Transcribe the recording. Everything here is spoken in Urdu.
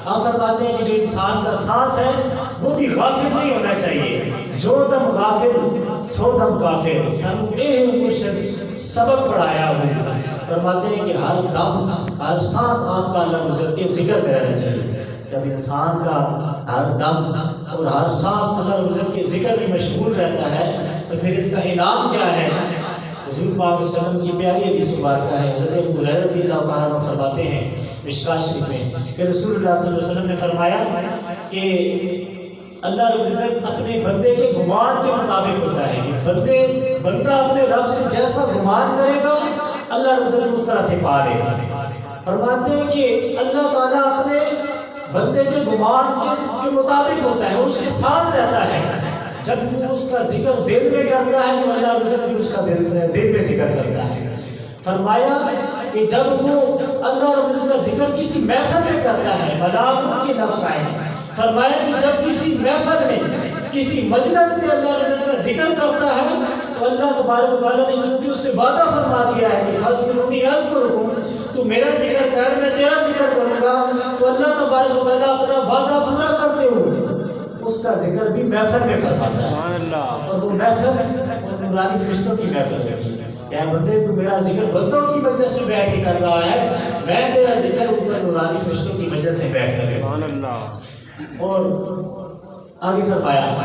آپ فرماتے ہیں کہ جو انسان کا سانس ہے وہ بھی غافل نہیں ہونا چاہیے، جو دم غافل سو دم کافر۔ سبق پڑھایا ہوا، فرماتے ہیں کہ ہر دم ہر سانس آپ کا اللہ گزر کے ذکر کرنا چاہیے۔ جب انسان کا ہر دم اور ہر سانس اللہ گزر کے ذکر میں مشغول رہتا ہے تو پھر اس کا انعام کیا ہے؟ حضور پاک صلی اللہ علیہ وسلم کی پیاری حدیث مبارکہ ہے، حضرت ابو ہریرہ رضی اللہ تعالیٰ عنہ فرماتے ہیں مشکوٰۃ شریف میں کہ رسول اللہ صلی اللہ علیہ وسلم نے فرمایا کہ اللہ رب العزت اپنے بندے کے گمان کے مطابق ہوتا ہے کہ بندہ اپنے رب سے جیسا گمان کرے گا اللہ رب العزت اس طرح سے پالے گا۔ فرماتے ہیں کہ اللہ تعالیٰ اپنے بندے کے گمان کے مطابق ہوتا ہے اور اس کے ساتھ رہتا ہے۔ جب وہ اس کا ذکر دل میں کرتا ہے تو اللہ رب العزت بھی اس کا دل میں ذکر کرتا ہے۔ فرمایا کہ جب وہ اللہ رب العزت کا ذکر کسی محفل میں کرتا ہے، بلاغت کے لفظ آئے، فرمایا کہ جب کسی محفل میں کسی مجلس سے اللہ رب العزت کا ذکر کرتا ہے تو اللہ تبارک و تعالیٰ نے چونکہ اس سے وعدہ فرما دیا ہے کہ فَاذْكُرُونِی أَذْكُرْکُم، تو میرا ذکر کر میں تیرا ذکر کروں گا، تو اللہ تبارک و تعالیٰ اپنا وعدہ پورا کرتے ہوئے اس کا ذکر بھی محفل میں فرماتا ہے، اور وہ محفل نورانی فرشتوں کی محفل ہوتی ہے۔ اے بندے تو میرا ذکر بندوں کی وجہ سے بیٹھ کے کر رہا ہے، میں تیرا ذکر اوپر نورانی فرشتوں کی وجہ سے بیٹھ کر رہا ہوں۔ اور آگے فرمایا